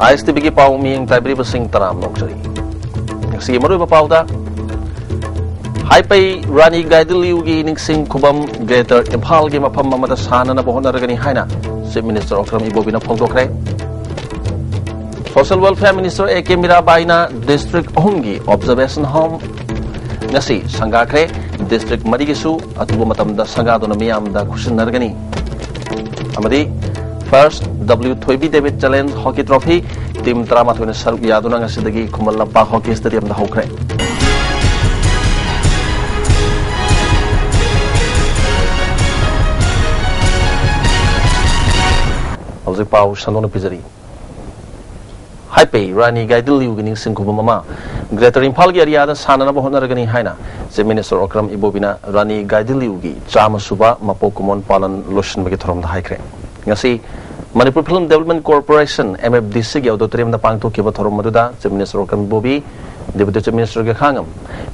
ISTV की पाव मियंग ताइबरी busing तराम नोकचरी सी मरुब पावदा हाइपै रानी गाइदलियू की निंगसिंग खुबम greater Imphal की मफम ममदा सानना बहोनरगनी हाइना चीफ मिनिस्टर ओक्रम इबोबिना फोंदोखरे social welfare minister A K मीराबाईना डिस्ट्रिक्ट अहुंगी observation home ngasi sangakhre district marigisu atubu matamda sangadona miyamda khusinargani amadi first W Thoibi David Challenge Hockey Trophy team drama thone saruk yaduna ngasidagi Khumal Lampa Hockey Stadium da hokre hauze pau sanona pizari Haipei Rani Gaidiliu gining singkuba mama Greater Impal gi area da sanana bahonaragani haina Chief Minister Okram Ibobina Rani Gaidiliu gi chama suba mapokumon palan lotion bagi thorom da haikre ngasi Manipur Film Development Corporation MFDC gi auditorium da pangto ki ba thorom maduda Chief Minister Okram Bobi Deputy Chief Minister ge khangam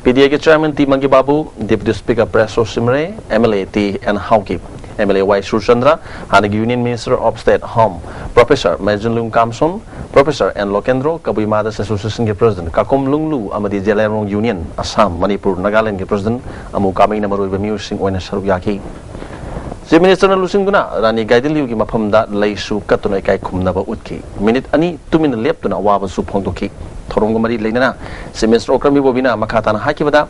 PDA ge chairman T Mangi Babu Deputy Speaker Preso Simre MLA T and Hauki MLA Y Surchandra Hanagi Union Minister of State Home Professor Majen Lung Kamson Professor N Lokendro Kabui Madas Association ke President Kakom Lunglu Amadi Jelerong Union Assam Manipur Nagaland ke President Amu Kami Namaru Bemusing Oina Saruyaki Chief Minister na lusing guna Rani Gaidiliu ki maphamda leisu katunai kai khumnaba utki minute ani 2 minute lep tuna waba su phongdoki thorong mari leinana Chief Minister Okram Ibobina makhatana hakibada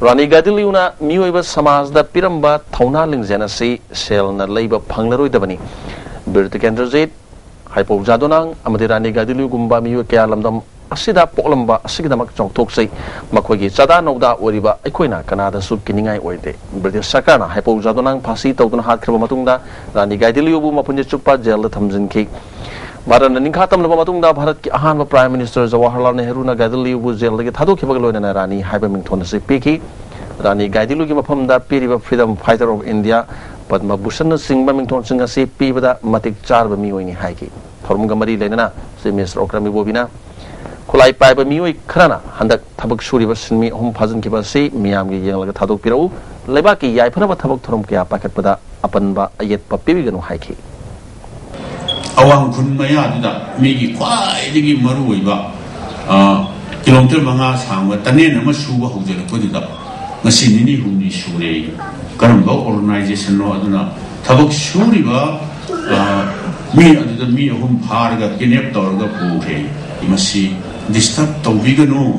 Rani Gaidiliu na miyoiba samaj da piramba thauna lingjena si sel na leiba phanglaroi dabani birti kendrajit Haipau Jadonang amadi Rani Gaidiliu gumba miyo kya lamdam asida poklamba asigidamak chongthoksai makhoi chada nauda oriba aikoina kanada sub kiningai oide British Sakarna Haipau Jadonang phasi tawduna hatkhaba matungda Rani Gaidiliu bu mapunje chupa jail da thamjinki Bharat ningkhatam laba matungda Bharat ki ahanba Prime Minister Jawaharlal Nehru na Gaidiliu bu jail dagi thadokhiba loina Rani haiba mingthon se piki Rani Gaidiliu ki maphamda piriba Freedom Fighter of India Padma Bhushan singba mingthon singa se pibada matik charba miyoini haiki thormga mari leinana Chief Minister Okram Ibobina Kulai paiba miyoi khrana handak thabak suriba sinmi hum phajin kiba se miyam gi yenglaga thadok pirau leiba ki yaifana ba thabak thorom kya pakatpada apanba ayet pa pibiganu haiki awang khun maya duda migi kwai digi maru oiba kilometer manga sangwa tanen ama suba hojela ko duda ngasi ni humni sure karamba organization no aduna thabak suriba mi aduda mi hum bharga kinep torga pure imasi disturb tawbiganu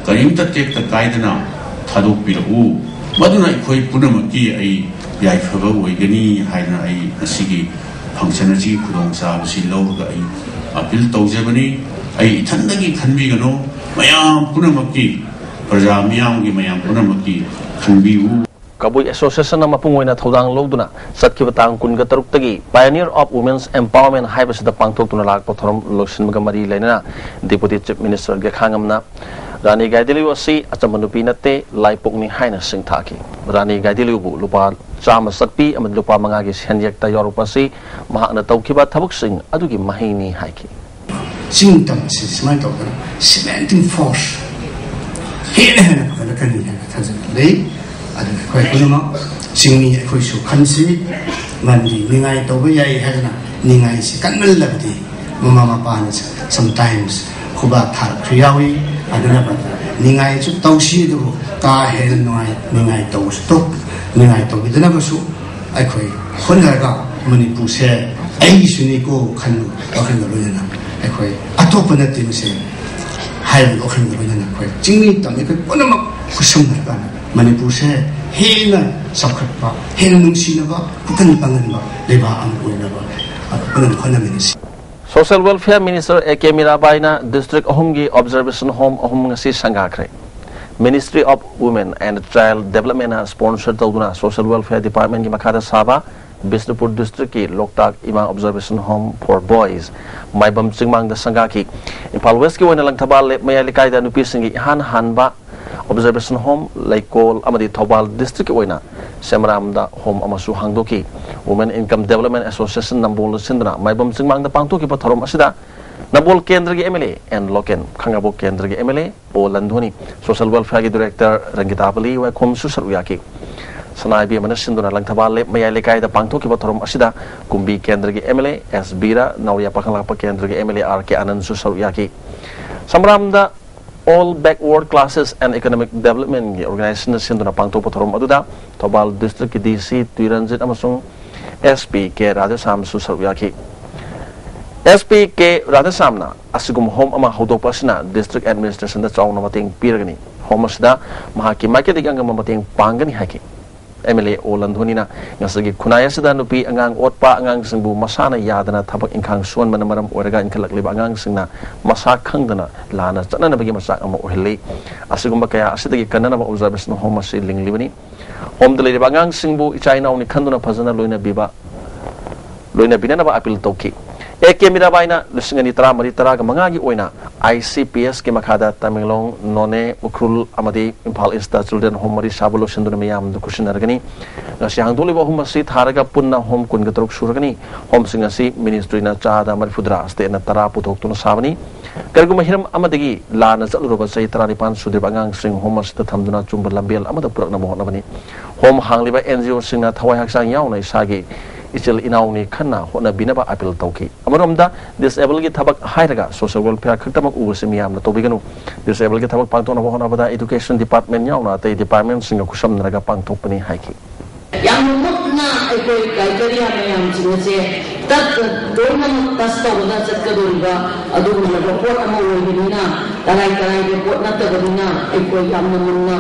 karimta tekta kaidana thadok piru maduna ikhoi punamaki ai yaifaba oigani haina ai asigi function ji khudong sa si lawga ai appeal tawjabani ai thandagi khanbiganu mayam punamaki praja miyam gi mayam punamaki khanbiu Kabui Association na mapungoina thodang loduna satkiba tang kunga taruk tagi Pioneer of Women's Empowerment haibasida pangthok tuna lakpa thorom loksin gamari leinana Deputy Chief Minister ge khangamna Rani Gaidiliu asi achamanupi natte laipokni haina singthaki Rani Gaidiliu bu lupa chama sakpi amad lupa manga gi senjekta yorupasi mahana tawkiba thabuk sing adugi mahini haiki singtam si smai tawkana cementing force hele hele pakala kani thajin lei ada koi kunama singni koi su khansi mandi ningai toba yai hajna ningai si kanmal labdi mama mapa na sometimes khuba thar khriyawi aduna ba ningai chu tawsi du ka hel noi ningai taw stop ningai to bidana ba su ai koi khonga ga Manipur se ai suni ko khan bakhan lo yana ai koi atop na tim se hai lo khan lo yana koi jingni tam ko konama khusam na Manipur se hena sakhatpa hena nungsina ba pukan pangan ba leba ang uina ba punan khona minisi Social Welfare Minister A.K. Mirabaina District Ahumgi Observation Home Ahum ngasi sangakre Ministry of Women and Child Development sponsor tawduna Social Welfare Department ki makhada saba Bisnupur District ki Loktak Ima Observation Home for Boys Maibam Chingmang da sangaki Impal West ki wana langthabal mayalikai da nupi singi hanba Observation Home Laikol amadi Thobal District oina Semram da home amasu hangdoki Women Income Development Association nambol sindna maibam singmang da pangtoki pa thorom asida nabol kendra gi MLA and Loken khangabo kendra gi MLA o Landhoni Social Welfare gi Director Rangitapali wa khom su saruyaki Sanai Mana Sinduna Langtaba, Mayaleka, the Pangtoki Batorum Asida, Kumbi Kendri Emily, S. Bira, Nauya Pakalapa Kendri Emily, R.K. Anan Susayaki. Samramda all backward classes and economic development organization Sinduna Pangto Batorum Aduda, Tobal District DC, Turanzit Amasung, SPK Radhasam Susayaki. SPK Radhasamna, Asugum Home Ama Hodopasna, District Administration, that's all Namating Pirgani, Homasda, Mahaki Maketi Mamating Pangani Haki. Emily Olandunina, Yasagi Kunaya Sedanupi, Angang Otpa, Angang Singbu, Masana Yadana, Tabak in Kang Swan Manamaram, Orega in Kalakli, Angang Singna, Masak Kangdana, Lana, Tanabagi Masak Amo Hili, Asigumbakaya, Asidi Kanana observation Homa Seedling Livini, Home the Lady Bangang Singbu, China only Kanduna Pazana Luina Biba, Luina Binaba Apil Toki. Eke Mirabaina, Lusinganitra, Maritara, Mangagi Oina, ICPS, Kimakada, Tamilong, None, Ukrul, Amadi, Impal Insta, Children, Homari, Sabulo, Sindunamiam, the Kushinargani, Nasiang Doliva, Humasit, Haraga, Punna, Home Kungatrok Suragani, Home Singasi, Ministry na Chada, Marifudra, State na Taraputok to Savani, Kargumahiram Amadigi, Lana Zaluba, Say Traripan, Sudibangang, Sing, Homers, the Tamduna, Chumbalambil, Amada Purnamoni, Home Hangliba, NGO, Singa, Tawahaksang Yauna, Sagi. Ichil inauni kana hona binaba apil tauki amaromda disable gi thabak hairaga social welfare khaktamak usimiyam na tobiganu disable gi thabak pangtona hona bada education department yauna te department singa kusam naraga pangtopani haiki yang mukna ekoi criteria mayam jinse tat dorman tasta wala chatkaduriga adu na report ama oibina tarai report na tabadina ekoi yamna munna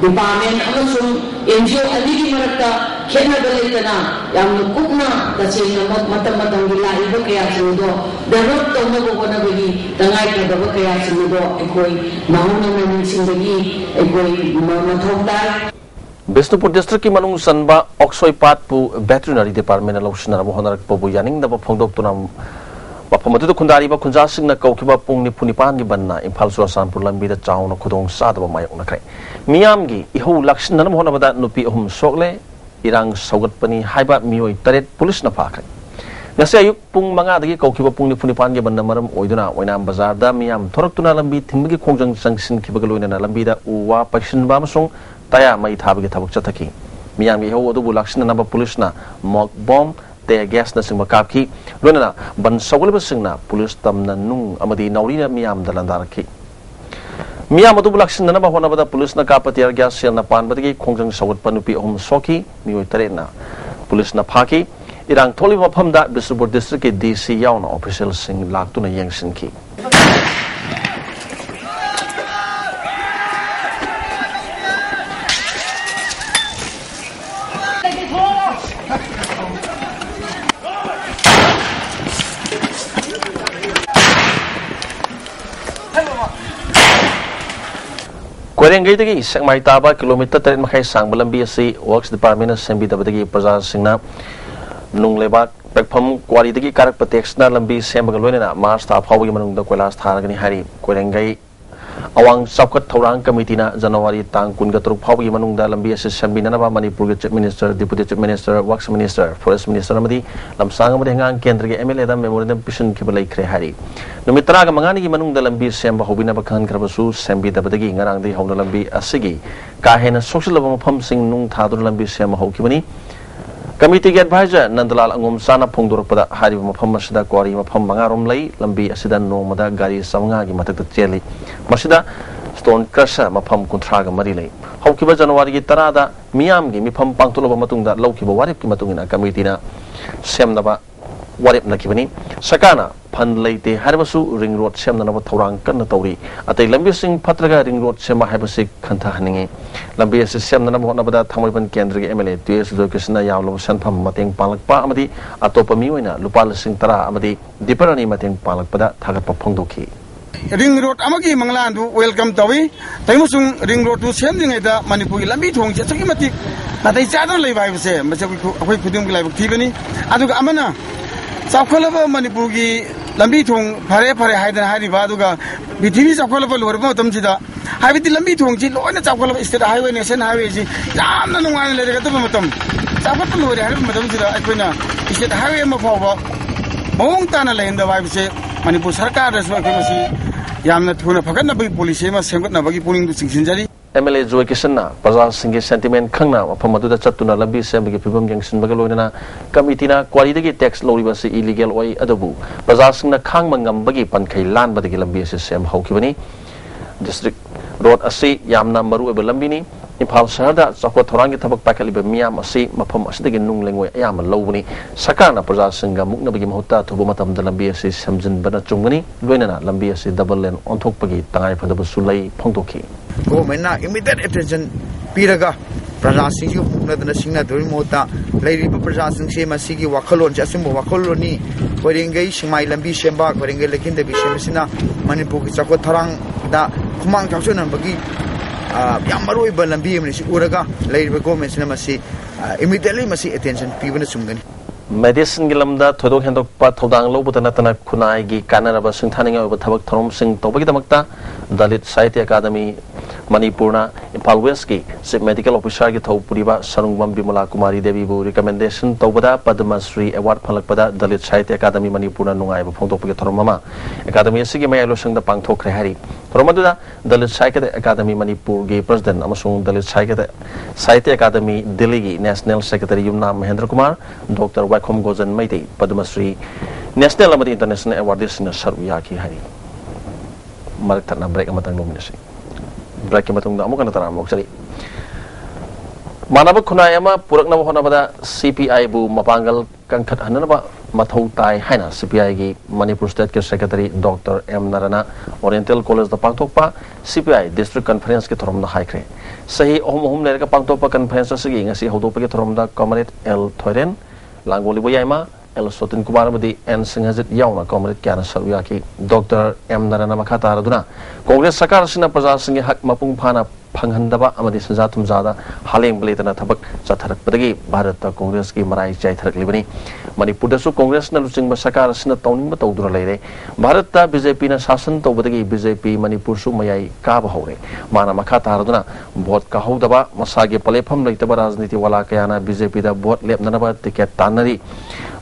department amasung NGO aligi marakta khena balaitana yamna kupna tasina matam gilai kaya sudo develop tawna bogona bagi tangai ka kaya sudo ekoi mauna namin sindagi ekoi mathokda Bisnupur District Manung Sanba Oxoy Patpu Veterinary Department Loshana Mohanak Pobu Yaning the Pongdok Tunam Wapamatu Kundari Kunjasing na Kaukiba Pungni Punipan Banna Impal Surasan Pulambi the town of Kudong Sadaba Mayonaka. Miamgi, Iho Lakshan Honabada Nupi Hum Sogle, Irang Sogat Pani, Haiba Mio Taret Police Napaka. Nasayuk Pung Mangadi Kaukiba Pungni Punipan Banamaram Oiduna, when I'm Bazada Miam Toraktuna Lambi Timbi Kongjang Sanction Kibagaluna Lambida Uwa Pashin Bamasong. Taya may tabig tabak chataki. Miyami ho do bulaksin na ba police na mock bomb te gas na sing makapki. Luna na ban sawal ba sing na police tam na nung amadi nauri na miyam dalandaraki. Miyam do bulaksin na ba hona ba police na kapatiar gas sel na pan badagi kongjang sawat panupi hom soki miyoy tare na police na phaki irang tholi mafam da Bisnupur district ke DC yaw na official sing laktu na yengsin ki. Kwerengay dagi Sangmay Taba kilometer 3 makai sang balambi si Works Department Assembly dabadagi Praja Singna nung lebak pekpam kwari dagi karak patex na lambi sembagaloina na Mars ta phawgi manung da Koilas tharagani hari Kwerengay awang sabkat thorang committee na January tang kun gatruk phawgi manung da lambi assembly na ba Manipuri Chief Minister Deputy Chief Minister Works Minister Forest Minister amadi lamsang amadi hangang kendra ge MLA da memorandum pishin kibalai kre hari Numitra mangani gi manung dalam bi semba hobina bakhan karabasu sembi dabadagi ngarang di hawna lambi asigi kahena social mafam sing nung thadur lambi semba hokibani committee advisor Nandalal angum sana phongdur pada hari mafam masida kwari mafam mangarom lai lambi asida nomada gari samanga gi matak cheli masida stone crusher mafam kunthra ga mari lai hokiba January gi tarada miyam gi mifam pangtuloba matungda laukiba warip ki matungina committee na semnaba warip na kibani sakana pan leite harbasu ring road sem na thorang kan na tori atai lambi sing patraga ring road sem habasi khantha haningi lambi sem na mo na bada thamaiban kendra ge MLA TS education yawlo sanpham mateng palakpa amadi atopa mi oina lupal sing tara amadi diparani mateng palakpada thagat phongdoki ring road amagi manglandu welcome tawi taimusung ring road tu sem dingai da Manipuri lambi thong chaki mati natai chadon lei bai se mase akoi khudum lai thibani aduga amana Sakolaba Manipuri lambi thong phare haidan hariba aduga bithibi sakolaba lorba tamchida habiti lambi thong ji loina sakolaba state highway national highway ji jamna nungai le ga matam sakot lore har matam jida akoina state highway ma phawba mong tana lenda bai se Manipur sarkar raswa ko masi yamna thuna phagatna bai police ma semgatna bagi puning du singsinjari MLA Joy Kisana, Bazaar Singi Sentiment Kanga, Pamadu Chatuna Lambi Sembi Pibum Junction Bagalona, Kamitina, Quality tax lowly illegal way adabu, Bazaar Sina Kangmangam Bagi Pankay land, but the Lambi Sem Hokibani, District Road Asi, Yamna Maru Belambini, Impal Sahada, Sako Torangi Tabak Pakali Miam Asi, Mapam Astig in Nungling, Yam Lowni, Sakana Bazaar Singa Mukna Bagimota, Tobumatam, the Lambi Samson Banachungani, Luena, Lambi double and on Tokpagi, Tangai for the Basulay, Pontoki. Government immediate attention piraga praja singh mukna dana singna dori mota lairi praja singh se masigi wakalon jasum wakaloni koringai simai lambi semba koringai lekin de bisemsina manipur ki chakot tharang da khumang thakson bagi yam maroi ba lambi amni uraga lairi government sina masi immediately masi attention pibana sumgani Medicine Gilamda, Todo Handok Pat Todang Lobutanatana Kunai, Kanaba Sintani over Tabak Tom Sing Tobakitamata, Dalit Society Academy, Manipurna, Impalweski, Medical Officer Gito Puriba, Sarungam Bimala Kumari Devi, recommendation Tobada, Padamasri, Award Palakpada, Dalit Society Academy Manipurna Nungai, Pontopatormama, Academy Sigi Mayalosang the Pangtok Rehari. Romadula, Dalit Society Academy Manipur Gay President, Amasung Dalit Society Academy Deligi, National Secretary Yumna Mahendra Kumar, Dr. Wakom Gozan Maiti, Padamasri, National Amadi International Awards in a Saruyaki Hari. Maritana break a matang nomination. Break a matang Amukanatara Moxari. Manaba Kunayama, Purakna Honabada, CPI Bu Mapangal Kankat Hanaba, Matoutai Haina, CPI Manipur State Secretary Dr. M. Narana, Oriental College the Pangtopa, CPI District Conference Kitorum the High Cray. Say Home Lerka Pangtopa Conference again, as he Hotopakitum the Comrade L. Toyden. Langoli Boyama, El Sotin Kumarabadi, and Singazit Yauna, Comrade Kana Saruyaki, Dr. M. Narana Makata Raduna, Congress Sakarasina Pazasing Hak Mapung Pana, Panghandaba, Amadis Zatum Zada, Halim Blatana Tabak, Zatarak Padagi, Barata Congress Ki Marai Jaitak Libani, Manipudasu Congress Nalusing Basakarasina Tony Matodra Lady, Barata Bizepina Sasan Tobagi, Bizepi, Manipursu Mayai, Kabahore, Mana Makata Raduna, Bot Kahodaba, Masagi Palepam, like Tabaraz Niti Walakayana, Bizepi, the Bot Lepnanaba, Ticket Tanari,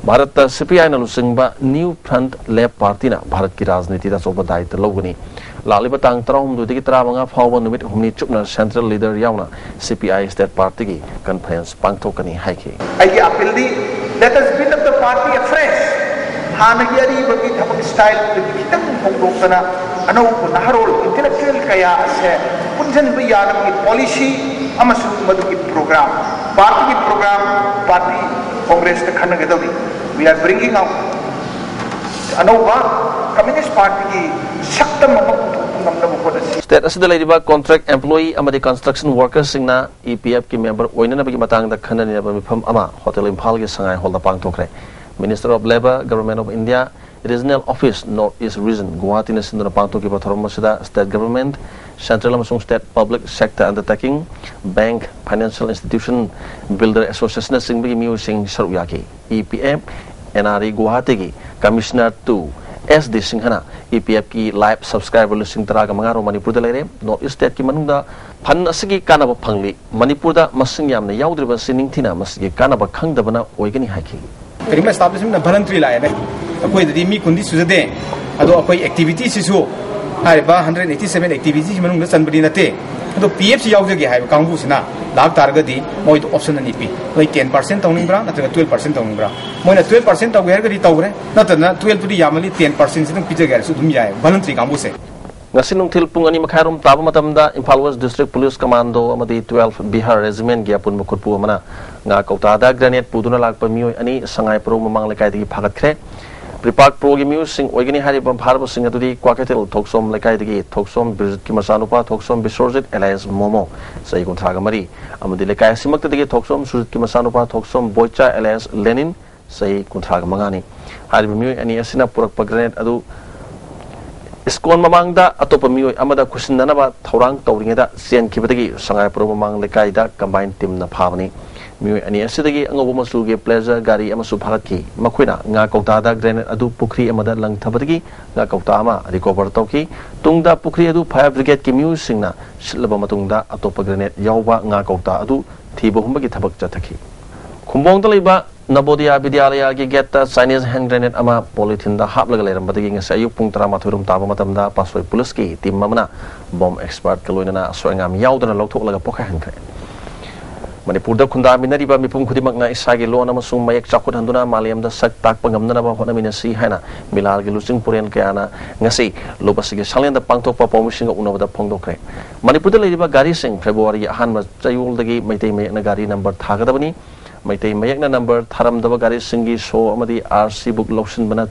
Barata CPI Nalusingba, New Front Lep Partina, Barat Kiraz Niti, that's over died the Logani. Lalibatang Trom do Digitravanga Power Numit Humni Chupna Central Leader Yauna, CPI State Party, Conference Pangtokani Haiki. I appeal let us build up the party afresh. Hanagari Bagi Tabak style, the Kitam Hongkana, Ano Naharol, intellectual Kaya, Punjan Bayan policy, Amasu Maduki program, party program, party Congress the Kanagadavi. We are bringing out Anova Communist Party. State Asidalaiba contract employee amadi construction workers singna EPF ki member oinana bagi matang da khanani ba mifam ama hotel Impal gi sangai holda pangtokre Minister of Labour Government of India Regional Office North-East Region Guwahati na sinduna pangtoki ba thorom masida state government central amasung state public sector undertaking bank financial institution builder association sing bagi miu sing saruyaki EPF NRE Guwahati gi Commissioner 2 SD Singhana EPF ki live subscriber listing taraga mangaro Manipur da lere North East State ki manungda phan asigi kanaba phangli Manipur da masing yamna yaudriba sining thina masigi kanaba khangdabana oigani haki Karima establishment na voluntary la ne akoi da mi kundi sujade ado akoi activity sisu hariba 187 activities manungda sanbadi nate ado PF yaudage haiba kangbu sina lag targadi moi do option ani pi noi 10% tawningbra natra 12% tawningbra moina 12% tawger gari tawre natana 12 di yamali 10% sidung pijagar su dum yai voluntary kangbu se ngasi nungthil pung ani makhairum taba matamda Impal West District Police Commando amadi 12 Bihar Regiment gyapun mukutpu amana nga kautada grenade puduna lagpa mioi ani sangai pro mamang lekai digi phagat khre Pripak Pro Gimu Sing Oigani Haribam Harbo Sing to the Quaketil Toksom Lekai Toksom Kimasanupa Toksom Bisorjit Elias Momo Say Guntagamari Amadi Lekai Simak the Toksom Sud Kimasanupa Toksom Boicha Elias Lenin Say Guntagamangani Haribu and Yasina Purak Pagrenet Adu Iskon Mamangda Atopamu Amada Kusinanaba Torang Toringeda Sian Kibati Sangai Pro Mamang Lekaida combined team na Pavani Mu ani asidagi angobuma suge pleasure gari amasu bharati makhuna nga kautada grenade adu pukri amada lang thabadagi nga kauta ama recover toki tungda pukri adu fire brigade ki mu singna silaba matungda atopa grenade yawba nga kauta adu thiba humbagi thabak chathaki khumbong da leiba Nabodia Vidyalaya ki geta Chinese hand grenade ama polythene da hap laga leram badagi ngai sayuk pung tara mathurum taba matam da pasoi police ki team mamana bomb expert kaloina soingam yaudana lokthok laga pokha hankre Manipur da khunda minari ba mipum khudimak na isagi lo na masung mayak chakut handuna maliam da sak tak pangamna ba hona minasi haina milal gi lusing puren kayana ngasi lobasigi salian da pangtok pa permission ga unawada phongdokre Manipur da leiba gari sing February ahan ma chayul dagi maitai mayak na gari number thagadabani Maitai mayak na number tharam daba gari singi show amadi RC book lotion bana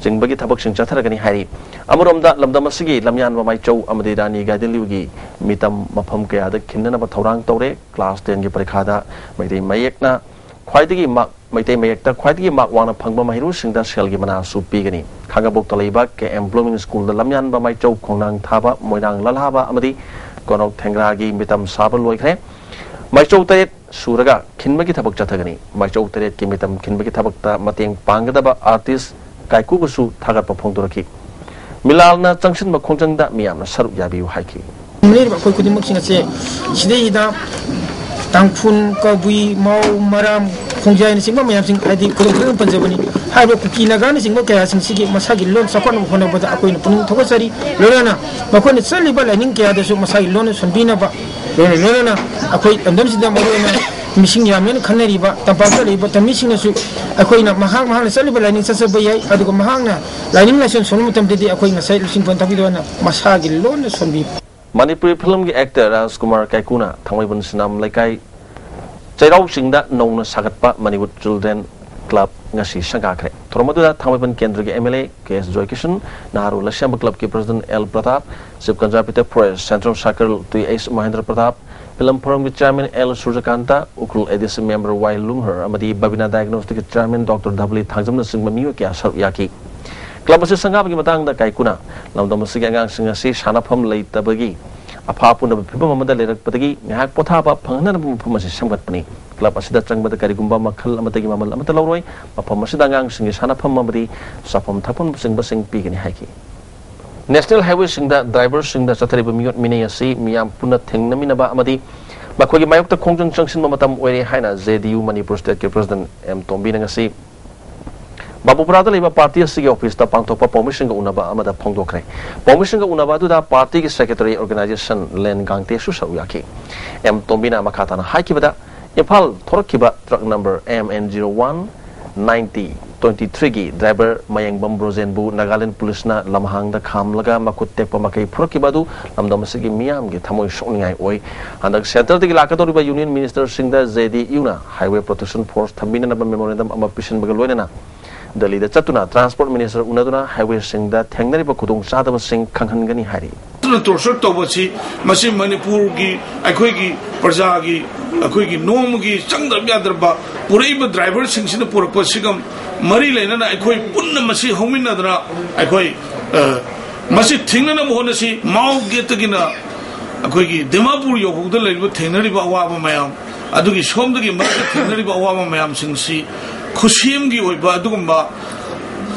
jingbagi thabak sing chatharagani hari amuromda lamdam asigi lamyan ba mai chau amadi rani gaidin liugi mitam mafam kaya da khinnana ba thaurang tawre class 10 gi parikha da maitai mayak na khwaidagi mak maitai mayak ta khwaidagi mak wana phangba mahiru singda sel gi mana su pigani khangabok talaiba ke employment school da lamyan ba mai chau khongnang thaba moirang lalhaba amadi konok thengra gi mitam sabal loikhre mai chau tet Suraga kinbagi thabak chathagani maichau teret ki mitam kinbagi thabakta mateng panggadaba artist kaiku gusu thagat pa phongdoraki milalna changshin ma khongjangda miyamna saru yabi haiki mleri ba koi kudimak singa se sidei da tangphun ka bui mau maram khongjai ni singma mayam sing adi kodong panjabani haiba kuki nagani singma kaya sing sigi masagi lon sakon khona bada akoi na puning thogachari lorana bakoni sali ba lining kaya da su masagi lon sonbina ba lorana akoi andam sidam marona missing yamen khaneri ba tabaka le ba tamising na su akoi na mahang sali ba lining sasa ba yai adu mahang na lining na son sonu tam de akoi na sai lusing pon tabi dona masagi lon sonbi Manipuri film ki actor Rajkumar Kaikuna thangwaibun sinam laikai chairau singda nongna sagatpa Manipur Children Club ngasi sangakre thormaduda thangwaibun kendra ki MLA KS Joy Kishan Naharu Lasyam Club ki President L Pratap Sip Kanjapita Press Central Circle to S Mahendra Pratap Film Forum ki Chairman L Surjakanta Ukul Edison Member Y Lumher amadi Babina Diagnostic Chairman Dr. W Thangjamna Singma miyo ki asar yaki Club asi sangap ki matang da Kaikuna lamdam asi gang singa si sanapam leitabagi apapun da phibam amada lerak patagi ngahak pothaba phangna na phum asi samgat pani club asi da changbada karigumba makhal amatagi mamal amata lawroi mafam asi da gang singi sanapam amadi sapam thapun sing pigani haiki National Highway singda driver singda chathariba miyot mine asi miyam puna thengnamina ba amadi bakhogi mayokta khongjang changsin matam oire haina JDU Manipur State ki President M Tombi ngasi Babu Prada leba party asigi office ta pangthokpa permission ga unaba amada phongdokre permission ga unaba du da party ki secretary organization len gangte su sauyaki M Tombina makhatana haikibada Impal thorakiba truck number MN01 9023 gi driver Mayang Bambrozen bu Nagaland police na lamhang da khamlaga makut tekpa makai phurakiba du lamdam asigi miyam gi thamoi sokningai oi andak center tigi lakatoriba union minister singda JDU na highway protection force thambina na memorandum ama pisan bagal loina Delhi da chatuna transport minister unaduna highway sing da thengnari ba khudong chadaba sing khanghangani hari tuna torshak tawbachi masi Manipur gi akhoi gi praja gi akhoi gi nom gi changda byadarba puraiba driver sing sina purpa sigam mari leina na akhoi punna masi homina dra akhoi masi thingnana mohona si mau getagina akhoi gi Dimapur yobugda leiba thengnari ba awaba mayam adugi somdagi marga thengnari ba awaba mayam sing si Kushimgi oiba adugumba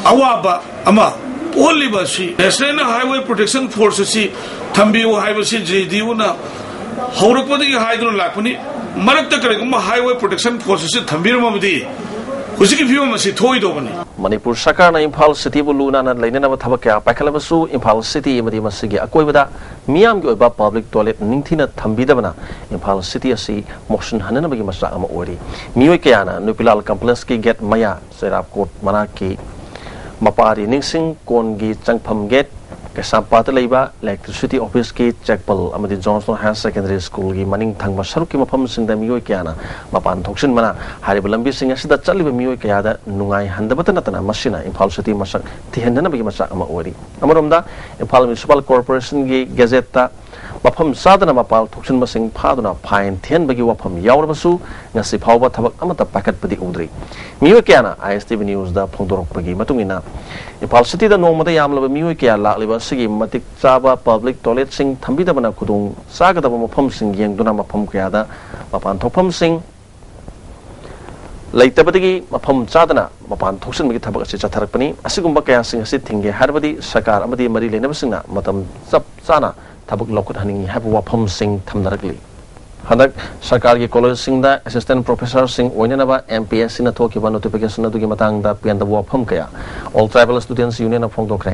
awaba ama oliba si National Highway Protection Force si thambiu highway si JDU na haurakpadi haidro lakuni marakta karegumba Highway Protection Force si thambiru mamdi husiki view masi thoi dobani Manipur Sarkar na Impal City bu luna na lainana ba thabak kya pakhalabasu Impal City amadi masigi akoibada miyam gi oiba public toilet ningthina thambidabana Impal City asi motion hanana bagi masa ama ori miyoi kayana Nupilal complex ki gate maya serap court mana ki mapari ningsing kon gi changpham gate Kesampat leiba electricity office ki checkpal amadi Johnson Higher Secondary School gi maning thangba saruki mafam singda miyoi kyana mapan thoksin mana hariba lambi singa sida chaliba miyoi kyada nungai handabata natana masina Impal City masak tihendana bagi masak ama ori amaromda Impal Municipal Corporation gi gazette mafam sadana mapal thoksin masing phaduna fine thian bagi wafam yaurabasu ngasi phawba thabak amata packet padi udri miyoi kyana ISTV news da phongdorok bagi matungina Impal City da nomada yamlaba miyoi kya lakliba sigi matik chaba public toilet sing thambidabana khudung sagadaba mafam sing yengduna mafam kyada mapan thokpham sing leitabadagi mafam chadana mapan thoksin bagi thabak ase chatharakpani asigumba kaya sing ase thingge harbadi sakar amadi mari lenabasingna matam chap chana thabak lokut haningi habu wafam sing thamnarakli Hadak Sarkar ki college singda assistant professor sing oinanaba MPSC na thokiba notification adugi matangda pianda wafam kaya all tribal students union of phongdokre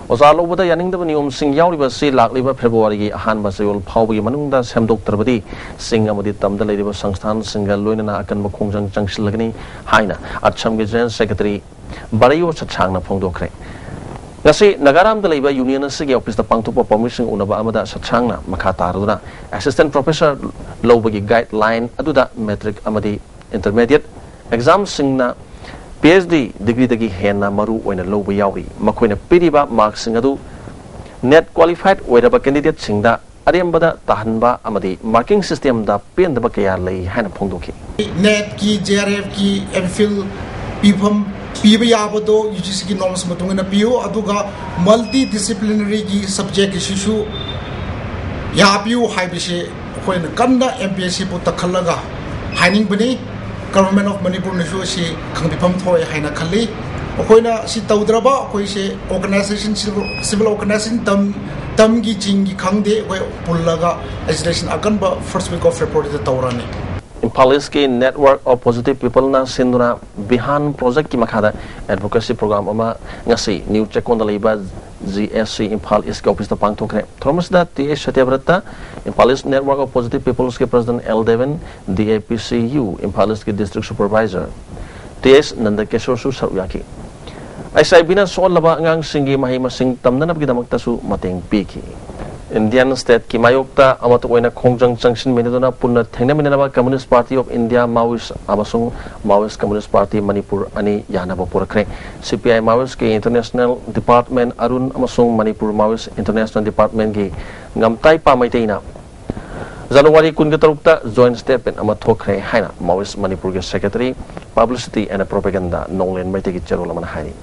oza lobada yaningda niom sing yauriba si lakliba February gi ahanba sayol phawgi manungda semdoktrabadi sing amadi tamda leidiba sangstan singal loinana akan makhongjang changsilagni haina acham gi general secretary barayo chachangna phongdokre ngasi nagaram da leiba union sigi office da pangthupa permission unaba amada sachangna makha taruduna assistant professor lobagi guideline aduda metric amadi intermediate exam singna PhD degree dagi henna maru oina loba yauri makoina piriba mark sing adu net qualified oiraba candidate singda arembada tahanba amadi marking system da pendaba kaya lei hana phongdoki net ki JRF ki MPhil pifam piba yabado UGC ki norms matungina piyo aduga multidisciplinary ki subject issue ya piyo haibise koina kanda MPSC bu takhalaga haining bani government of Manipur nasu si kangpifam thoi haina khali koina si taudraba koi se organization civil organization tam gi jing gi khangde koi pullaga legislation akanba first week of February the taurani Imphalis ki network of positive people na sinduna bihan project ki makhada advocacy program ama ngasi new check on the labor GSC Imphal East office ta pangthokre Thomas da TS Satyavrata Imphalis network of positive people ke president L11 DAPCU Imphalis ki district supervisor TS Nandakeshwar su saruyaki aisai bina sol laba ngang singi mahi masing tamnana gi damakta su mateng piki Indian state ki mayokta amato oina khongjang changshin menedona punna thengna minaba Communist Party of India Maoist amasung Maoist Communist Party Manipur ani yanaba purakre CPI Maoist ki international department Arun amasung Manipur Maoist international department ki ngamtai pa maiteina January 23 joint statement ama thokre haina Maoist Manipur ki secretary publicity and propaganda nonglen maite ki cherola man haini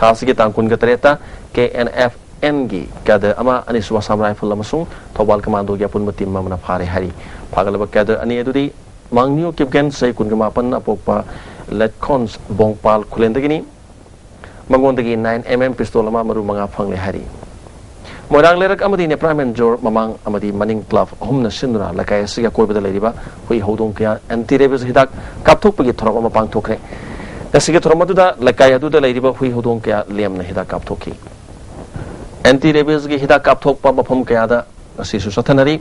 khasi ki tangkun ka treta KNF NG kada ama ani swasam rifle lamasung thobal commando ya pun matim mamna phare hari phagalaba kada ani edudi mangniu kipgen sei kun mapan apokpa letcons bongpal khulendagini mangondagi 9mm pistol ama maru manga phangle hari moirang lerak amadi ne prime jor mamang amadi maning club humna sinura lakai siga koibada leriba hui hodong kya anti rabies hidak kapthok pagi thoram ama pangthokre asiga thoramadu da lakai adu da leriba hui hodong kya lemna hidak kapthoki anti rabies ki hidak kapthok pa mafam kaya da asisu sathanari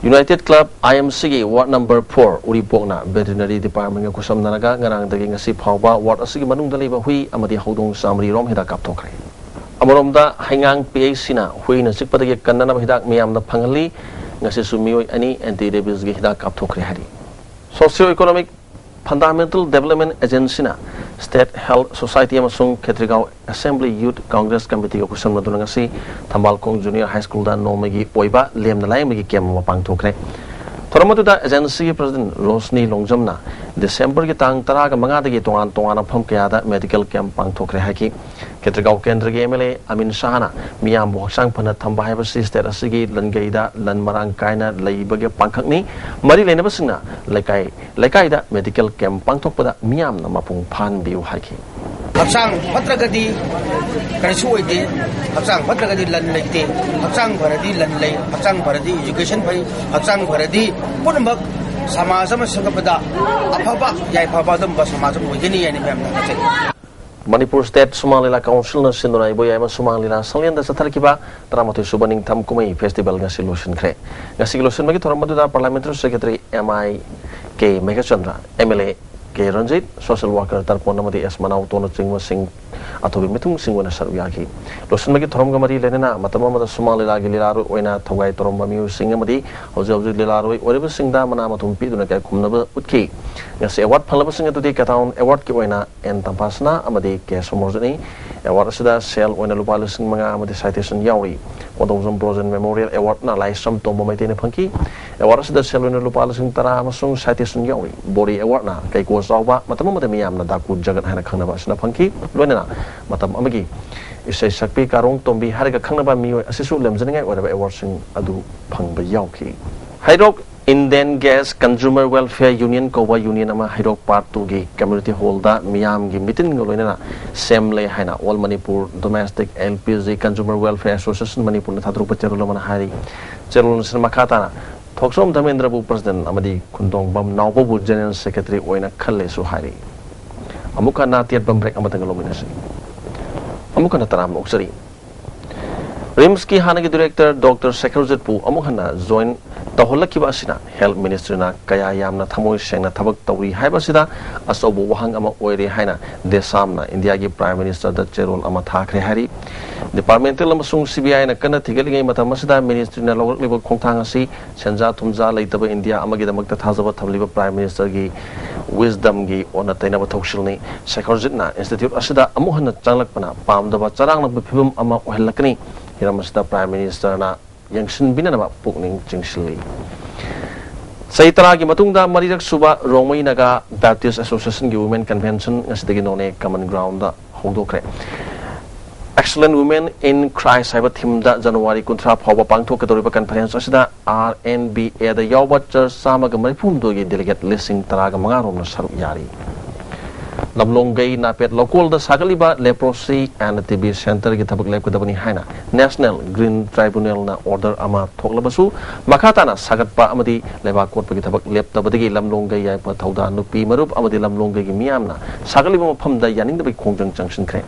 United Club IMC ki ward number 4 uri pokna veterinary department ga kusam nanaga ngarang dagi ngasi phawba ward asigi manung daliba hui amadi hodong samri rom hidak kapthokre amoromda haingang PAC na hui na sikpadagi kannana hidak miyam na phangali ngasi sumioi ani anti rabies ki hidak kapthokre hari socio economic fundamental development agency na State Health Society amasung Ketrigao Assembly Youth Congress Committee ko kusam naduna ngasi Thambalkong Junior High School da nomagi oiba lemna lai magi kem mapang thokre thoramatu da agency president Rosni Longjamna December ki tang tara ga manga dagi tongan tongan pham kya da medical camp pang thokre haki Ketrigao Kendra gi MLA Amin Shahana miyam bo sang phana thamba haiba si state asigi langai da lan marang kaina leibage pangkhakni mari lena basingna laikai da medical camp pang thokpada miyam na mapung phan biu haki Hapsang patragadi karisu oide hapsang patragadi lan leite hapsang bharadi lan lei hapsang bharadi education pai hapsang bharadi punmak samajam sangapada afaba yai phaba dam ba samajam oigeni yani mem na chai Manipur State Sumalila Council na sindunai boya ma Sumalila salian da satarkiba tramatu subaning tham kumai festival nga solution kre nga solution magi thoramadu da parliamentary secretary MI K Megachandra MLA K Ranjit social worker tarpon namadi S Manau tono chingma sing athobi mithung singwana saruyaki losun magi thoram ga mari lenena matama mada Sumalila gi lilaru oina thogai torom miu sing amadi hauji lilaru oriba singda mana mathum pi duna kai khumnaba utki nga se award phalaba sing atudi kataun award ki oina en tampasna amadi ke somorjani award sida sel oina lupa lusing manga amadi citation yauri Wadawzam Brozen Memorial Award na lai sam tombo mai tene phangki award sida sel oina lupa lusing tara amasung citation yauri bori award na kai ko sawba matam miyam na daku jagat hana khangnaba sina phangki loina matam amagi isai sakpi karong tombi harga khangnaba mioi asisu lemjningai oraba award sing adu phangba yauki hairok Indian Gas Consumer Welfare Union Kowa Union ama Hairok Part 2 gi community hall da miyam gi meeting ngoloina semle haina All Manipur Domestic LPG Consumer Welfare Association Manipur na thadru pacherolo man hari cherol sin makata Thoksom Dhamendra bu President amadi Kundong Bam Naubo bu General Secretary oina khalle su hari. Amuka na tiat bam break amatang lominasi. Amuka na taram oksari. RIMS ki hanagi Director Dr. Sekarujit pu amukhana join tahulaki ba asina Health Ministry na kaya yamna thamoi sengna thabak tawri haiba sida asobu wahang ama oire haina desamna India gi Prime Minister da cherol ama thakre hari Departmental amasung CBI na kana thigelingai matam asida Ministry na lawliba khongthang asi senja thumja leitaba India amagi damakta thajaba thamliba Prime Minister gi wisdom gi ona taina ba thokshilni Sekarujit na Institute asida amukhana changlakpana pamdaba charangna phibum ama ohelakni Hiramasta Prime Minister na yang sinbina na pukning jingshili. Saitara ki matungda marirak suba Romai Naga Baptist Association ki Women Convention ngasidagi none common ground da hongdokre. Excellent Women in Christ haiba theme da January kuntra phawba pangthok kadoriba conference asida RNBA da yawba church samaga maripum do gi delegate listing taraga manga rom na saru yari. Lamlongai napet local da sagaliba leprosy and TB center ki thabak lep kadabani haina National Green Tribunal na order ama thoklabasu makata na sagatpa amadi leba court ki thabak lep tabadagi lamlongai yai pa thauda nupi marup amadi lamlongai ki miyamna sagaliba mafam da yaning da bai khongjang changsin khre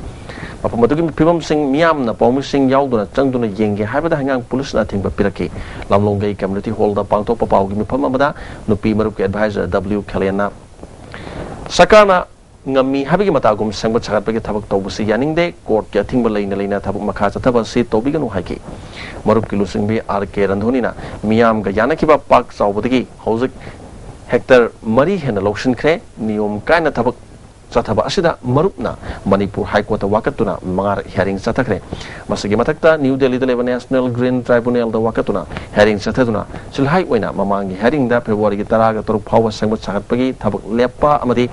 mafam adugi phibam sing miyamna pawmi sing yauduna changduna yenge haibada hangang police na thingba piraki lamlongai community hall da pangtok pa pawgi mifam amada nupi marup ki advisor W Khaliana sakana ngami habigi matagum sangba chagat bagi thabak tawbusi yaningde court kya thingba leina thabak makha chathaba si tobiganu haiki marup kilu singbi RK Randhoni na miyam ga yanakiba pak chawbudagi hojik hector mari hena lokshin khre niyom kaina thabak chathaba asida marupna Manipur High Court wakatuna mangar hearing chathakre masagi mathakta New Delhi da National Green Tribunal da wakatuna hearing chathaduna silhai oina mamangi hearing da February gi taraga toruk phawba sangba chagat bagi thabak lepa amadi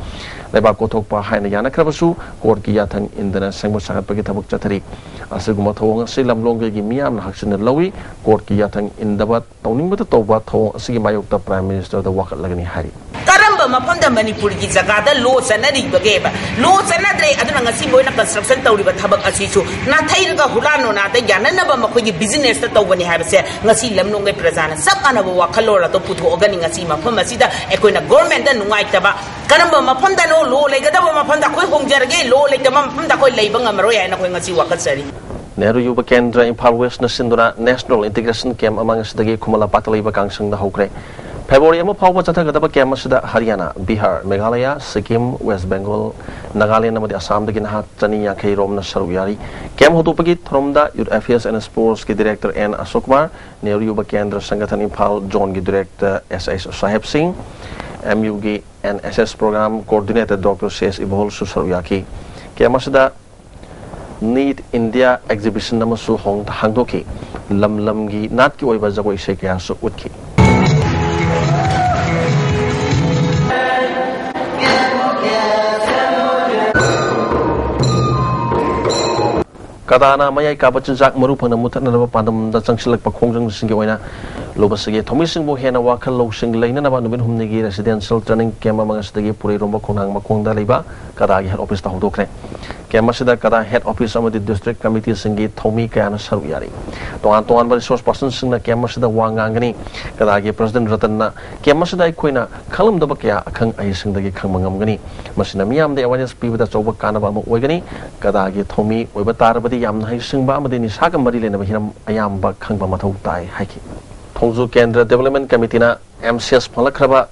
leba kothokpa haina yana krabasu court ki yathang indana sangba chagat bagi thabak chathari asuguma thawang asi lamlongai gi miyam na haksin lawi court ki yathang indaba tawningbata tawba thawang asigi mayokta Prime Minister da wakat lagani hari karamba mafamda Manipur gi jagada law sanari bageba law sanadre aduna ngasi boina construction tawriba thabak asisu na thairaga hulano na ta yanana ba makhoi gi business ta tawbani habase ngasi lamlongai prajana sakana ba wakhalora to putho ogani ngasi mafam asida ekoina government da nungai taba karamba mafamda no law legada ba mafamda khoi hongjarge law legama mafamda khoi leiba ngamaro ya na khoi ngasi wakatsari Nehru Yuba Kendra Impal West na sinduna National Integration Camp amang sidagi kumala patalaiba kangsang da hokre February ama phawba chathagadaba camp asida Haryana, Bihar, Meghalaya, Sikkim, West Bengal, Nagaland amadi Assam dagi naha chani yakhei rom na saru yari camp hodupagi thromda Youth Affairs and Sports ki Director N Ashokkumar Nehru Yuba Kendra Sangathan Impal Zone ki Director S.S. Sahib Singh MU ki NSS Program Coordinator Dr. C.S. Ibol su saru yaki camp asida Need India Exhibition namasu hangdoki lam gi nat ki oiba jagoi se kya su utki Kadana mayai kabachinjak marupana muthanaba pandam da changsilak pakhongjang singi oina lobasige thomising bo hena wakhal losing leina naba nubin humnigi residential training camp mangasdagi puri romba khonang makhongda leiba kadagi head office ta hodokre camp asida kada head office amadi district committee singi thomi kayana saru yari tongan resource person singna camp asida wangangani kadagi president ratanna camp asida koina khalam daba kya akhang ai singdagi khangmangamgani masina miyam de awareness pibada choba kanaba ma oigani kadagi thomi oiba tarbadi yamna hai singba amadi ni saga mari lena hiram ayamba khangba mathau tai haiki Thongju Kendra Development Committee na MCS phalakhraba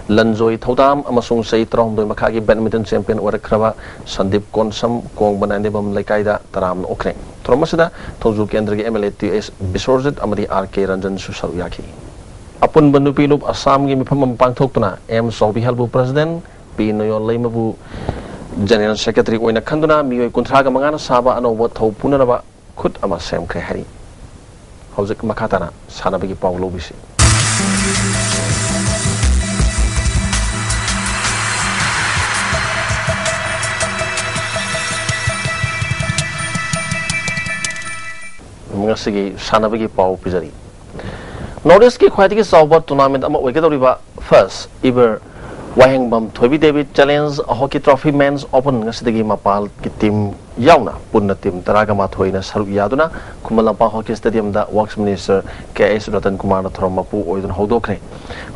Lanjoi Thodam amasung sei trongdoi makhagi badminton champion orakhraba Sandip Konsam Kongbanande bam lekaida taram okre thromasida Thongju Kendra gi MLA TS Bisorjit amadi RK Ranjan Susaru yaki apun banupi lup Assam gi mifam pangthoktuna M Sobi Halbu President P Noyon Leimabu General Secretary oina khanduna mioi kunthraga mangana saba anoba thau punaraba khut ama sem khre hari Hojik makatana sana bagi Paulo bisi. Mengasigi sana bagi Paulo pizari. Northeast ki khwaiti ki sawbat tournament ama oigedoriba first ever Wahengbam Thobi David Challenge Hockey Trophy Men's Open ngasidagi mapal ki team yauna punna team taragama thoina saruk yaduna Kumalapa Hockey Stadium da Works Minister K.S. Ratan Kumar na thromapu oidun hodokre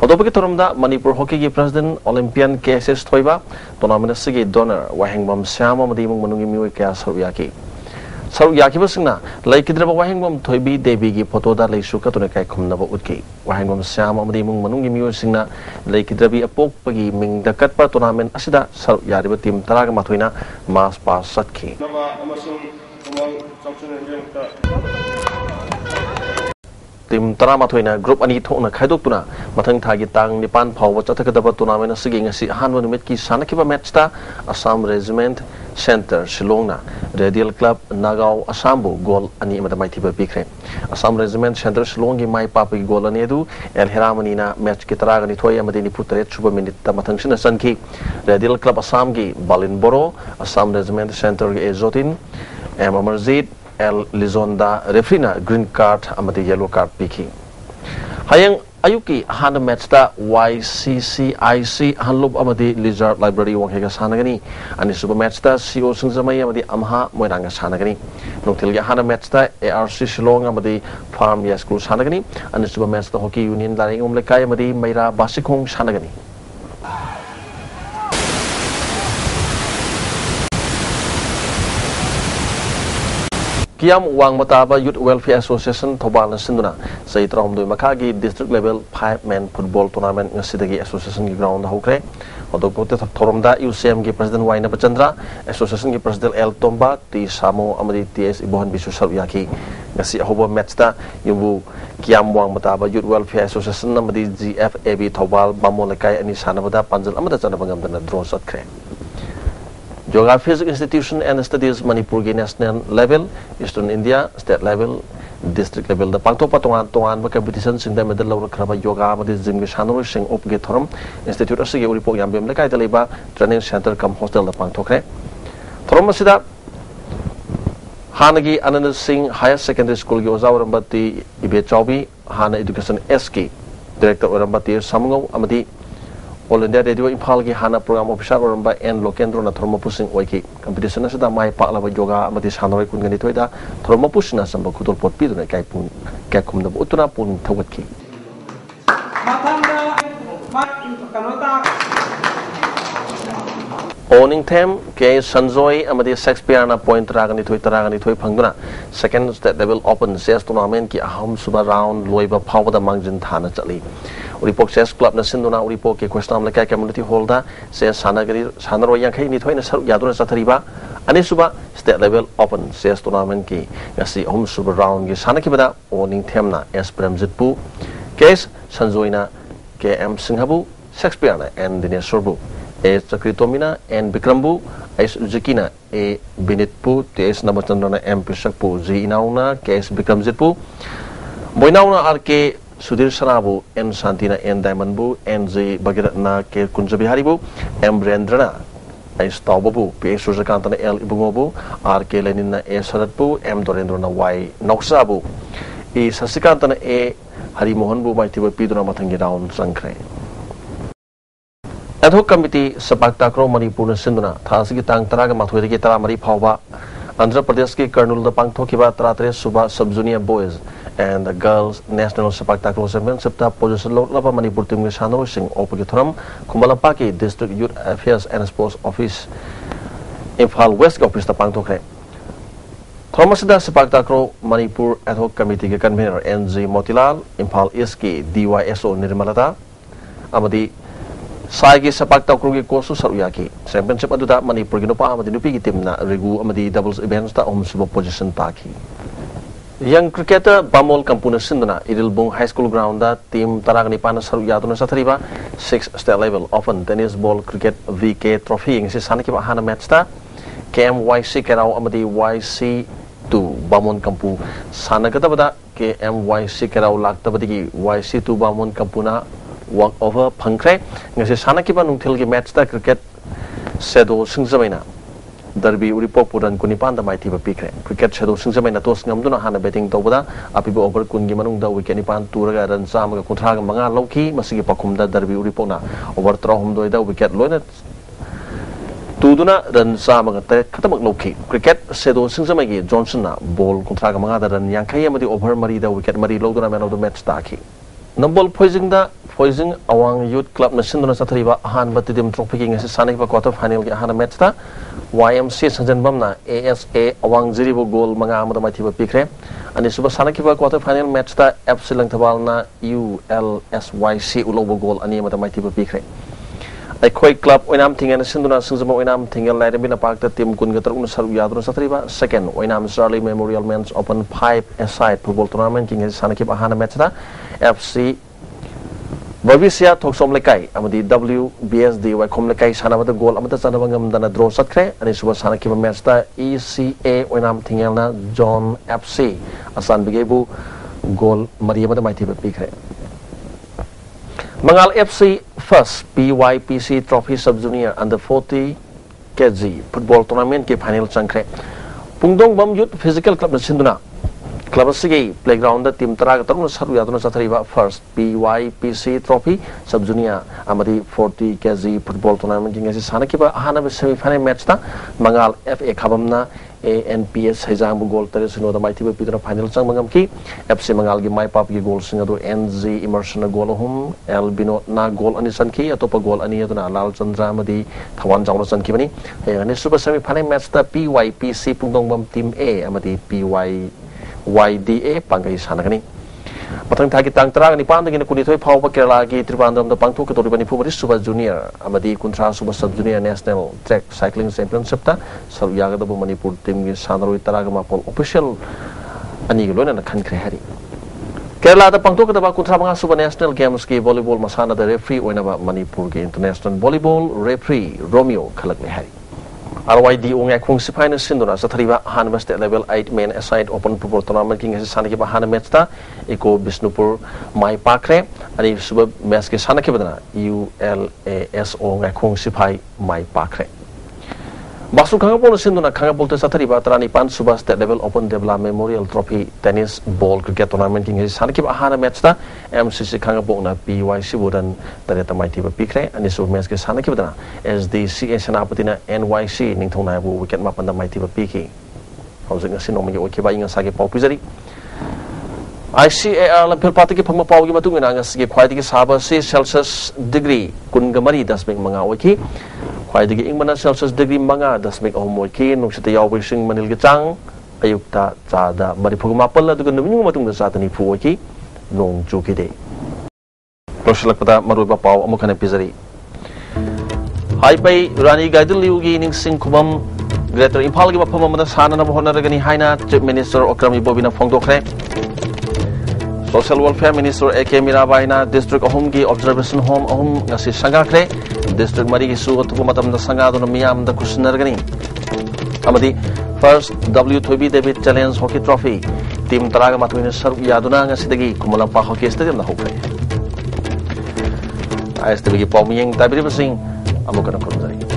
hodopaki thoromda Manipur Hockey gi President Olympian K.S. Thoiba tournament sigi donor Wahengbam Syama madimung manungi miwe kya saruk yaki saruk yaki basingna laikidraba Wahengbam Thoibi Devi gi photo da leisu katune kai khumnaba utki Wahengbam Syama madimung manungi miwe singna laikidrabi apok pagi ming dakat pa tournament asida saruk yariba team taragama thoina mas pass satki Tim Tarama Thoina Group Ani Thona Khaidokuna Mathang Thagi Tang Nipan Phawa Chathakadaba Tournament Sigi ngasi Hanwa Numit ki Sanakiba match ta Assam Regiment Center Shillongna Radial Club Nagao Assambu goal ani amada maithiba bikre Assam Regiment Center Shillongi mai papi goal ani edu El Hiramani na match ki taragani thoi amadi ni putre chuba minute ta mathang sina sanki Radial Club Assam gi Balin Boro Assam Regiment Center gi Ezotin Amarzid El Lizonda Refrina green card amati yellow card piki. Hayang ayuki hana match ta YCCIC Hanlub amati Lizard Library wanghega sanagani ani super match ta CO Singzamai amati Amha Moiranga sanagani. Nungtilga hana match ta ARC Shillong amati Farm Yes School sanagani ani super match ta Hockey Union Laring Umlekai amati Maira Basikong sanagani. Kiam Wang Mataba Youth Welfare Association Thobal Sinduna say Trom do Makagi district level 5-man football tournament ngasidagi association gi ground hokre odopote thoromda UCM gi president Waina Pachandra association gi president El Tomba ti Samo amadi TS Ibohan Bisu Saryaki ngasi hobo match ta yumbu Kiam Wang Mataba Youth Welfare Association amadi GFAB Thobal Bamolakai ani sanabada panjal amada chanabangam dana draw satkre Yoga Physics Institution and Studies Manipur national level, Eastern India state level, district level. The Pangtopa Tongan competition sing the medal lower craba yoga with the Zim Shanor sing up get Thorum Institute of Sigi report Yambim Lekai Daliba training center come hostel the Pangtokre. Thorumasida Hanagi Anand Singh Higher Secondary School Yoza Rambati Ibe Chaubi, Hana Education SK, Director Rambati Samungo Amadi. All India Radio Impal ki Hana program officer oramba and Lokendro na Thorma Pusing Oiki. Competition na sada mai paklava yoga amati Hanoi kun ganito ida Thorma Pusina samba kutol pot pido na kai pun kai kum da utuna pun thawat ki. Owning them ke Sanjoy amati Shakespeare na point taragani thoi phangduna second state level open chess tournament ki aham suba round loiba phawda mangjin thana chali. Uripok Chess Club na sinduna Uripok ke Questam Lekai Community Hall da se Sanaro Yankai ni thoi na saruk yaduna sathariba ani suba state level open chess tournament ki ngasi home super round ki sanakibada owning them na S Premjitpu case Sanjoina KM Singhabu Shakespeare na and Dinesh A Chakritomina and Bikrambu S Uzikina A Binitpu TS Nabatandana M Pishakpu Z Inauna KS Bikramjitpu Boinauna RK Sudhir Sanabu N Santina N Diamondbu N Z Bagiratna K Kunjabiharibu M Brendrana S Taubabu P Sujakantana L Ibungobu RK Lenina A Saratpu M Dorendrana Y Noksabu E Sasikantana A Harimohanbu Maitiba Piduna Matangi down Sankre Ad hoc committee Sabaktakro Manipur Sinduna Thasiki Tang Taraga Matwiki Taramari Pava Andhra Pradesh ki Colonel the Pangtokiba Tratre Suba Sub Junior Boys and the Girls National Sabaktakro Championship ta position Lapa Manipur team Shano Singh Opagithuram Kumalapaki District Youth Affairs and Sports Office Imphal West Office the Pangtokre Thomasida Sabaktakro Manipur Ad hoc committee ki convener NG Motilal Imphal East ki DYSO Nirmalata Amadi Saigi Sapak Takrugi Kosu Saruyaki Championship Aduda Manipur Ginupa Amadi Nupi team na Regu Amadi doubles events ta Suba position Taki. Young cricketer Bamol Kampuna Sinduna Idilbung High School ground da team Taragani Pana Saruyaduna Sathariba 6th state level open tennis ball cricket VK trophy ing si Sanaki Hana match ta KMYC Kerau Amadi YC2 Bamon Kampu Sanagatabada KMYC Kerau Laktabadi YC2 Bamon Kampuna walk over Pankre ngasi Sanakiba Nungtil ki match ta cricket Sedo Singzamaina Darbi Uripok Puran Kunipan the Mighty Picre. Cricket Shadow Sinsamay Natos Namduna Hana betting Tobada, Apibo over Kungimanunda, Wikenipan, Turaga, and Sama Kuntraga Manga Loki, Masiki Pakumda, Darbi Uripona, over Trohum Doida, Wicket Lonet. Tuduna dan sama katamak Loki. Cricket Shadow Sinsamagi, Johnson, Ball Kuntraga Manga, and Yankaya Madi over Marida, Wicket Mari Loduna man of the match Taki. Numbol poisoning awang youth club na sinduna sa thariba ahan batidim tropiking as sanik pa quarter final ki ahana match ta YMC sanjan bamna ASA awang ziribo goal mga amada mathiba pikre ani suba sanik pa quarter final match ta FC Langthabal na ULSYC ulobo goal ani amada mathiba pikre ai khoi club oinam thingena sinduna singjama oinam thingel lai rebina park ta team kun gatar un saru yadro sa thariba second oinam Charlie Memorial Men's Open 5 aside football tournament king as sanik pa ahana match ta FC Bavisia Toksom Lekai, Amadi WBSD, Wakom Lekai, Sanamata goal, Amata Sanabangam Dana draw Sakre, and it was Sanaki Mesta, ECA, Wenam Tingelna, John FC, Asan Bigebu, goal, Maria Mighty Picre. Mangal FC first PYPC Trophy Sub Junior under 40 kg football tournament ke final Chankre. Pungdong Bam Youth Physical Club Sinduna. Club Sigi playground the team Taraga Saru Yaduna Satriva first PYPC Trophy Sub Junior Amadi 40 kg football tournament king as Hanakiba Hana semi final match ta Mangal FA Kabamna ANPS Hezambu goal Teresino the Mighty Peter final Sangamki FC Mangal Mai Papi goal Singado NZ Immersion goal home Albino na goal Anisanki Atopa goal Aniatuna Lal Chandra Madi Tawan Janglosan Kibani and super semi final match ta PYPC Pungdong Team A Amadi YDA Pangai Sanagani. Matang Taki Tang Tarang ni Pandang in Kunito Power Kerala Gi Trivandam the Pangtu Katoribani Pubis Super Junior Amadi Kuntra Super Sub Junior National Track Cycling Championship ta Saryaga the Manipur team is Sanaro Taragama official Anigulon and a country Harry. Kerala the Pangtu Kuntra Super National Games Ki Volleyball Masana the referee whenever Manipur International Volleyball referee Romeo Kalakme Harry. RYD Unga Kung Sipina Sinduna Satriva Han West level 8 main aside open football tournament king as Sanaki Han Metsta Eco Bisnupur Mai Pakre and Sub Meski Sanakibana ULAS Unga Kung Sipai Mai Pakre. Basu Kangapol Sinduna Kangapol Satriva Trani Pan Subas level open Debla Memorial Trophy tennis ball cricket tournament king as Sanaki Han Metsta MCC Kangapona PYC Wooden Tareta Mighty Pikre and Sub Meski Sanakibana as the CS Napatina NYC Ningtona wicket map and the Mighty Piki. Housing a Sinomi Okiba Sagi Popizari. ICAR Pilpatiki Pamapau Matungas give quite a Saba 6 Celsius degree Kungamari does make Manga Wiki. Quite the Ingman Celsius degree Manga does make Omoki, Nuxita wishing Manil Gitang, Ayukta, Zada, Maripumapala, the Gundumatung the Satani Fuoki, Nong Juki Day. Rosalakata Maruba Pau, Amokana Pizari. High Bay, Rani Gaidiliugi, Ning Kubam, Greater Impalgiba Pamama Sana Honaragani Haina, Chief Minister Okrami Bobina Fongdokre, Social Welfare Minister AK Mirabaina, District Ohumgi Observation Home Ohum Nasi Sangakre, District Marisu Tupumatam the Sangado Miam the Kushinargani. Amadi, first W2B David Challenge Hockey Trophy, Team Taraga Matuin Sar Yaduna Sidagi, Kumalapa Hockey Stadium the Hockey. ISTV Poming Tabiri Sing, Amokana Kurmari.